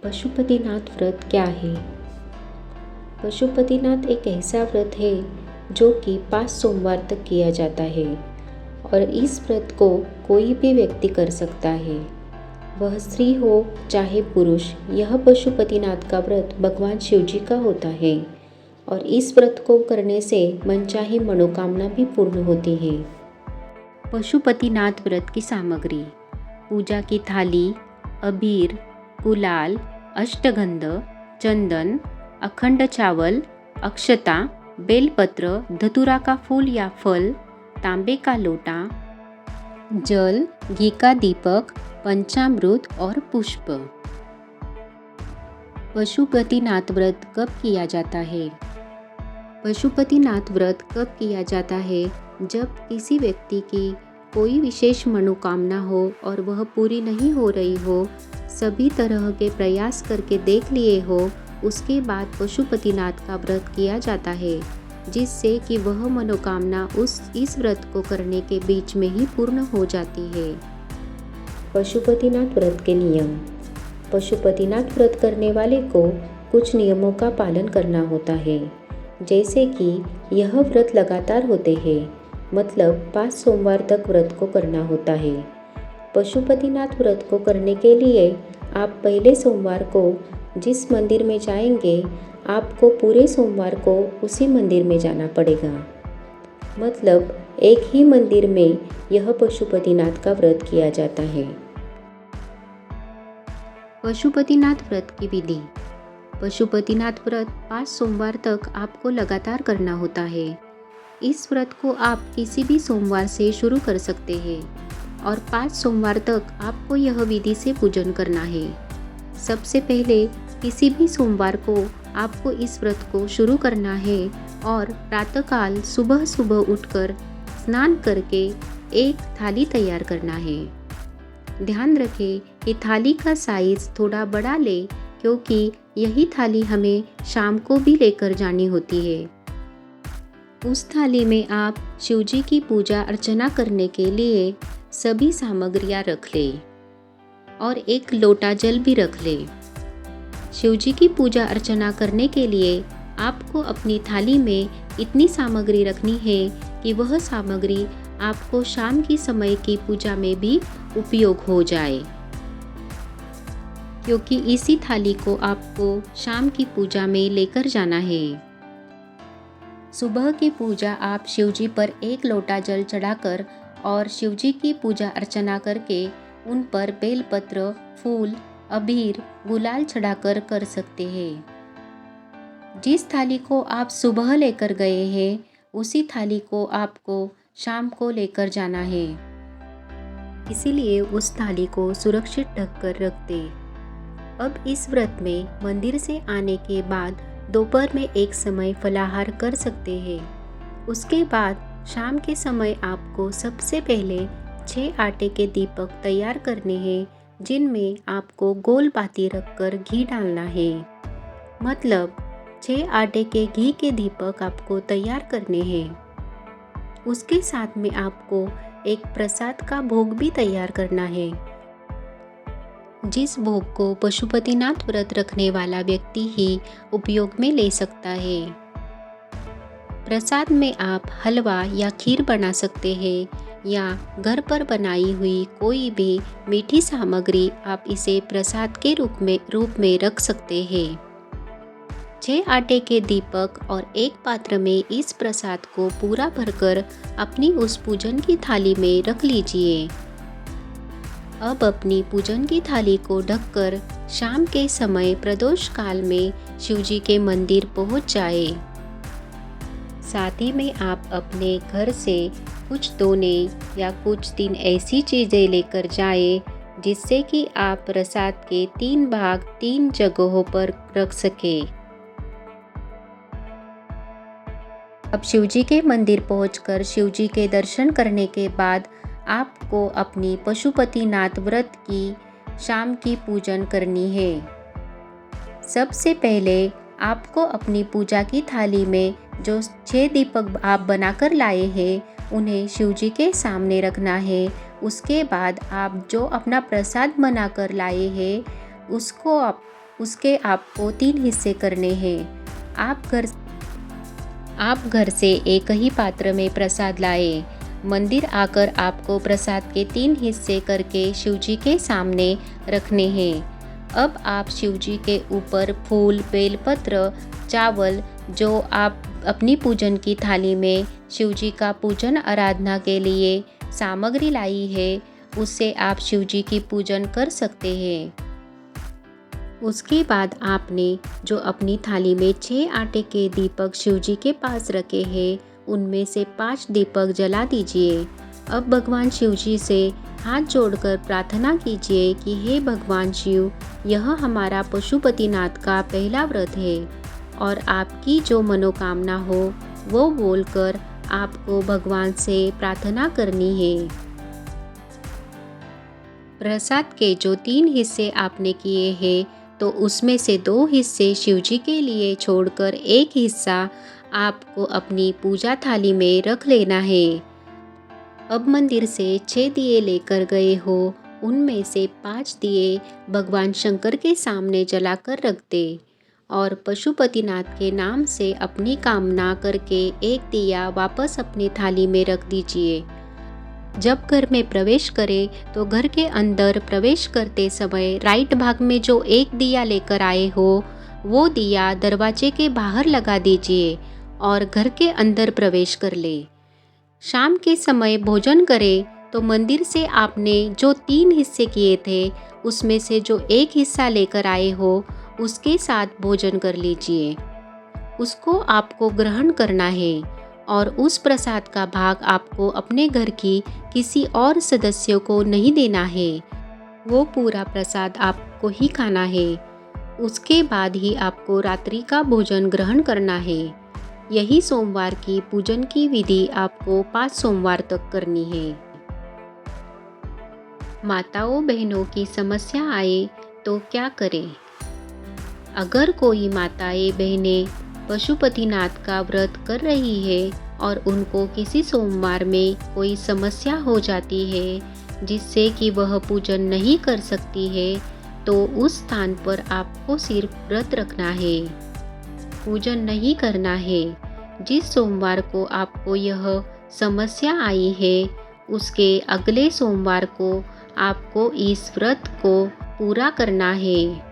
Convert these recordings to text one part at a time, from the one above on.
पशुपतिनाथ व्रत क्या है? पशुपतिनाथ एक ऐसा व्रत है जो कि 5 सोमवार तक किया जाता है और इस व्रत को कोई भी व्यक्ति कर सकता है, वह स्त्री हो चाहे पुरुष। यह पशुपतिनाथ का व्रत भगवान शिव जी का होता है और इस व्रत को करने से मनचाही मनोकामना भी पूर्ण होती है। पशुपतिनाथ व्रत की सामग्री: पूजा की थाली, अबीर, गुलाल, अष्टगंध, चंदन, अखंड चावल, अक्षता, बेलपत्र, धतूरा का फूल या फल, तांबे का लोटा, जल, घी का दीपक, पंचामृत और पुष्प। पशुपतिनाथ व्रत कब किया जाता है? पशुपतिनाथ व्रत कब किया जाता है? जब किसी व्यक्ति की कोई विशेष मनोकामना हो और वह पूरी नहीं हो रही हो, सभी तरह के प्रयास करके देख लिए हो, उसके बाद पशुपतिनाथ का व्रत किया जाता है, जिससे कि वह मनोकामना इस व्रत को करने के बीच में ही पूर्ण हो जाती है। पशुपतिनाथ व्रत के नियम: पशुपतिनाथ व्रत करने वाले को कुछ नियमों का पालन करना होता है, जैसे कि यह व्रत लगातार होते हैं, मतलब 5 सोमवार तक व्रत को करना होता है। पशुपतिनाथ व्रत को करने के लिए आप पहले सोमवार को जिस मंदिर में जाएंगे, आपको पूरे सोमवार को उसी मंदिर में जाना पड़ेगा। मतलब एक ही मंदिर में यह पशुपतिनाथ का व्रत किया जाता है। पशुपतिनाथ व्रत की विधि: पशुपतिनाथ व्रत 5 सोमवार तक आपको लगातार करना होता है। इस व्रत को आप किसी भी सोमवार से शुरू कर सकते हैं और 5 सोमवार तक आपको यह विधि से पूजन करना है। सबसे पहले किसी भी सोमवार को आपको इस व्रत को शुरू करना है और प्रातःकाल सुबह सुबह उठकर स्नान करके एक थाली तैयार करना है। ध्यान रखें कि थाली का साइज थोड़ा बड़ा ले, क्योंकि यही थाली हमें शाम को भी लेकर जानी होती है। उस थाली में आप शिवजी की पूजा अर्चना करने के लिए सभी सामग्रियां रख लें और एक लोटा जल भी रख लें। शिवजी की पूजा अर्चना करने के लिए आपको अपनी थाली में इतनी सामग्री रखनी है कि वह सामग्री आपको शाम की समय की पूजा में भी उपयोग हो जाए, क्योंकि इसी थाली को आपको शाम की पूजा में लेकर जाना है। सुबह की पूजा आप शिवजी पर एक लोटा जल चढ़ाकर और शिवजी की पूजा अर्चना करके उन पर बेलपत्र, फूल, अबीर, गुलाल चढ़ाकर कर सकते हैं। जिस थाली को आप सुबह लेकर गए हैं, उसी थाली को आपको शाम को लेकर जाना है, इसीलिए उस थाली को सुरक्षित ढककर रख दें। अब इस व्रत में मंदिर से आने के बाद दोपहर में एक समय फलाहार कर सकते हैं। उसके बाद शाम के समय आपको सबसे पहले 6 आटे के दीपक तैयार करने हैं, जिनमें आपको गोल बाती रखकर घी डालना है। मतलब 6 आटे के घी के दीपक आपको तैयार करने हैं। उसके साथ में आपको एक प्रसाद का भोग भी तैयार करना है, जिस भोग को पशुपतिनाथ व्रत रखने वाला व्यक्ति ही उपयोग में ले सकता है। प्रसाद में आप हलवा या खीर बना सकते हैं या घर पर बनाई हुई कोई भी मीठी सामग्री आप इसे प्रसाद के रूप में रख सकते हैं। 6 आटे के दीपक और एक पात्र में इस प्रसाद को पूरा भरकर अपनी उस पूजन की थाली में रख लीजिए। अब अपनी पूजन की थाली को ढककर शाम के समय प्रदोष काल में शिवजी के मंदिर पहुंच जाए। साथ ही में आप अपने घर से कुछ दोने या कुछ 3 ऐसी चीज़ें लेकर जाएं, जिससे कि आप प्रसाद के 3 भाग 3 जगहों पर रख सके। अब शिवजी के मंदिर पहुंचकर शिवजी के दर्शन करने के बाद आपको अपनी पशुपतिनाथ व्रत की शाम की पूजन करनी है। सबसे पहले आपको अपनी पूजा की थाली में जो 6 दीपक आप बनाकर लाए हैं, उन्हें शिवजी के सामने रखना है। उसके बाद आप जो अपना प्रसाद बनाकर लाए हैं, उसके आपको 3 हिस्से करने हैं। आप घर से एक ही पात्र में प्रसाद लाए। मंदिर आकर आपको प्रसाद के 3 हिस्से करके शिवजी के सामने रखने हैं। अब आप शिवजी के ऊपर फूल, बेलपत्र, चावल जो आप अपनी पूजन की थाली में शिवजी का पूजन आराधना के लिए सामग्री लाई है, उससे आप शिवजी की पूजन कर सकते हैं। उसके बाद आपने जो अपनी थाली में 6 आटे के दीपक शिवजी के पास रखे हैं, उनमें से 5 दीपक जला दीजिए। अब भगवान शिवजी से हाथ जोड़कर प्रार्थना कीजिए कि हे भगवान शिव, यह हमारा पशुपतिनाथ का पहला व्रत है और आपकी जो मनोकामना हो वो बोलकर आपको भगवान से प्रार्थना करनी है। प्रसाद के जो 3 हिस्से आपने किए हैं, तो उसमें से 2 हिस्से शिवजी के लिए छोड़कर 1 हिस्सा आपको अपनी पूजा थाली में रख लेना है। अब मंदिर से 6 दिए लेकर गए हो, उनमें से 5 दिए भगवान शंकर के सामने जलाकर रख दे और पशुपतिनाथ के नाम से अपनी कामना करके 1 दिया वापस अपनी थाली में रख दीजिए। जब घर में प्रवेश करें तो घर के अंदर प्रवेश करते समय राइट भाग में जो 1 दिया लेकर आए हो, वो दिया दरवाजे के बाहर लगा दीजिए और घर के अंदर प्रवेश कर ले। शाम के समय भोजन करें तो मंदिर से आपने जो 3 हिस्से किए थे, उसमें से जो 1 हिस्सा लेकर आए हो, उसके साथ भोजन कर लीजिए। उसको आपको ग्रहण करना है और उस प्रसाद का भाग आपको अपने घर की किसी और सदस्यों को नहीं देना है। वो पूरा प्रसाद आपको ही खाना है। उसके बाद ही आपको रात्रि का भोजन ग्रहण करना है। यही सोमवार की पूजन की विधि आपको 5 सोमवार तक करनी है। माताओं बहनों की समस्या आए तो क्या करें? अगर कोई माताएं बहनें पशुपतिनाथ का व्रत कर रही है और उनको किसी सोमवार में कोई समस्या हो जाती है जिससे कि वह पूजन नहीं कर सकती है, तो उस स्थान पर आपको सिर्फ व्रत रखना है, पूजन नहीं करना है। जिस सोमवार को आपको यह समस्या आई है, उसके अगले सोमवार को आपको इस व्रत को पूरा करना है।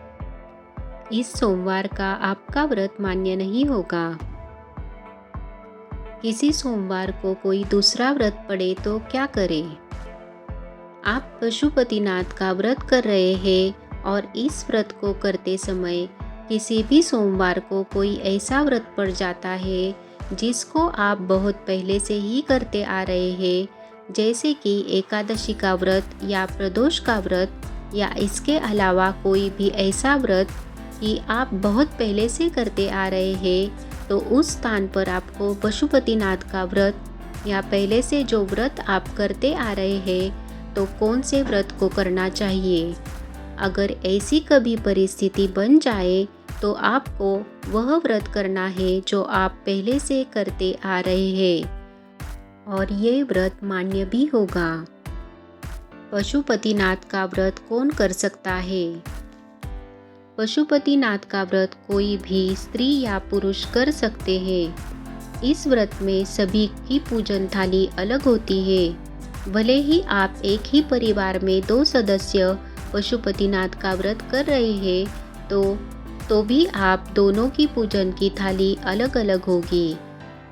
इस सोमवार का आपका व्रत मान्य नहीं होगा। किसी सोमवार को कोई दूसरा व्रत पड़े तो क्या करें? आप पशुपतिनाथ का व्रत कर रहे हैं और इस व्रत को करते समय किसी भी सोमवार को कोई ऐसा व्रत पड़ जाता है जिसको आप बहुत पहले से ही करते आ रहे हैं, जैसे कि एकादशी का व्रत या प्रदोष का व्रत, या इसके अलावा कोई भी ऐसा व्रत कि आप बहुत पहले से करते आ रहे हैं, तो उस स्थान पर आपको पशुपतिनाथ का व्रत या पहले से जो व्रत आप करते आ रहे हैं, तो कौन से व्रत को करना चाहिए। अगर ऐसी कभी परिस्थिति बन जाए तो आपको वह व्रत करना है जो आप पहले से करते आ रहे हैं और ये व्रत मान्य भी होगा। पशुपतिनाथ का व्रत कौन कर सकता है? पशुपतिनाथ का व्रत कोई भी स्त्री या पुरुष कर सकते हैं। इस व्रत में सभी की पूजन थाली अलग होती है। भले ही आप एक ही परिवार में 2 सदस्य पशुपतिनाथ का व्रत कर रहे हैं, तो भी आप दोनों की पूजन की थाली अलग अलग होगी।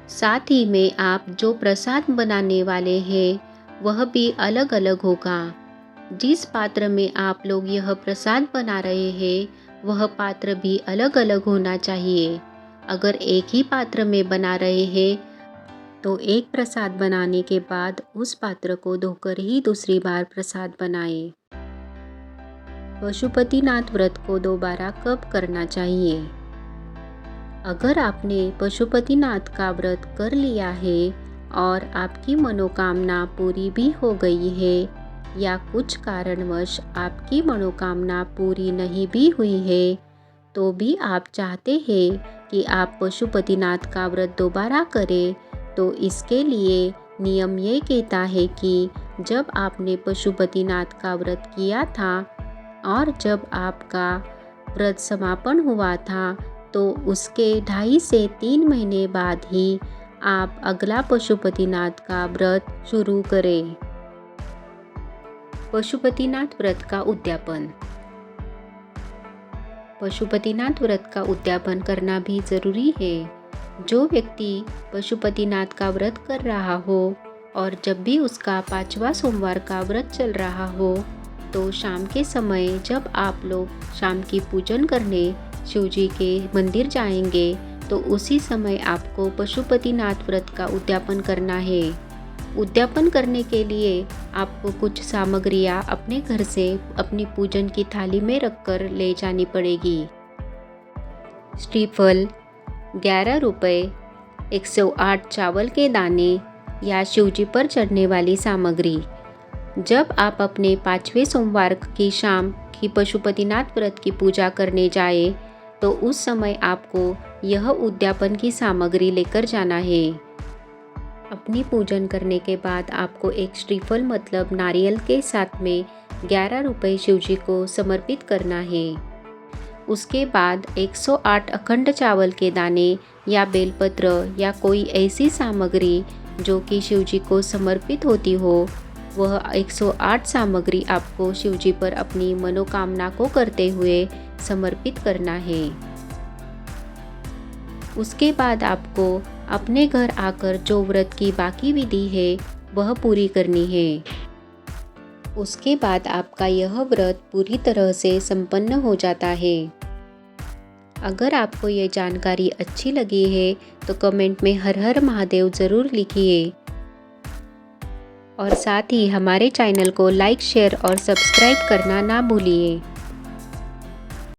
साथ ही में आप जो प्रसाद बनाने वाले हैं, वह भी अलग अलग होगा। जिस पात्र में आप लोग यह प्रसाद बना रहे हैं, वह पात्र भी अलग अलग होना चाहिए। अगर एक ही पात्र में बना रहे हैं, तो एक प्रसाद बनाने के बाद उस पात्र को धोकर ही दूसरी बार प्रसाद बनाएं। पशुपतिनाथ व्रत को दोबारा कब करना चाहिए? अगर आपने पशुपतिनाथ का व्रत कर लिया है और आपकी मनोकामना पूरी भी हो गई है, या कुछ कारणवश आपकी मनोकामना पूरी नहीं भी हुई है, तो भी आप चाहते हैं कि आप पशुपतिनाथ का व्रत दोबारा करें, तो इसके लिए नियम ये कहता है कि जब आपने पशुपतिनाथ का व्रत किया था और जब आपका व्रत समापन हुआ था तो उसके 2.5 से 3 महीने बाद ही आप अगला पशुपतिनाथ का व्रत शुरू करें। पशुपतिनाथ व्रत का उद्यापन। पशुपतिनाथ व्रत का उद्यापन करना भी ज़रूरी है। जो व्यक्ति पशुपतिनाथ का व्रत कर रहा हो और जब भी उसका 5वां सोमवार का व्रत चल रहा हो तो शाम के समय जब आप लोग शाम की पूजन करने शिवजी के मंदिर जाएंगे तो उसी समय आपको पशुपतिनाथ व्रत का उद्यापन करना है। उद्यापन करने के लिए आपको कुछ सामग्रियाँ अपने घर से अपनी पूजन की थाली में रखकर ले जानी पड़ेगी। श्रीफल 11 रुपये, 108 चावल के दाने या शिवजी पर चढ़ने वाली सामग्री। जब आप अपने 5वें सोमवार की शाम की पशुपतिनाथ व्रत की पूजा करने जाए तो उस समय आपको यह उद्यापन की सामग्री लेकर जाना है। अपनी पूजन करने के बाद आपको एक श्रीफल मतलब नारियल के साथ में 11 रुपये शिवजी को समर्पित करना है। उसके बाद 108 अखंड चावल के दाने या बेलपत्र या कोई ऐसी सामग्री जो कि शिवजी को समर्पित होती हो, वह 108 सामग्री आपको शिवजी पर अपनी मनोकामना को करते हुए समर्पित करना है। उसके बाद आपको अपने घर आकर जो व्रत की बाकी विधि है वह पूरी करनी है। उसके बाद आपका यह व्रत पूरी तरह से संपन्न हो जाता है। अगर आपको ये जानकारी अच्छी लगी है तो कमेंट में हर हर महादेव ज़रूर लिखिए और साथ ही हमारे चैनल को लाइक, शेयर और सब्सक्राइब करना ना भूलिए।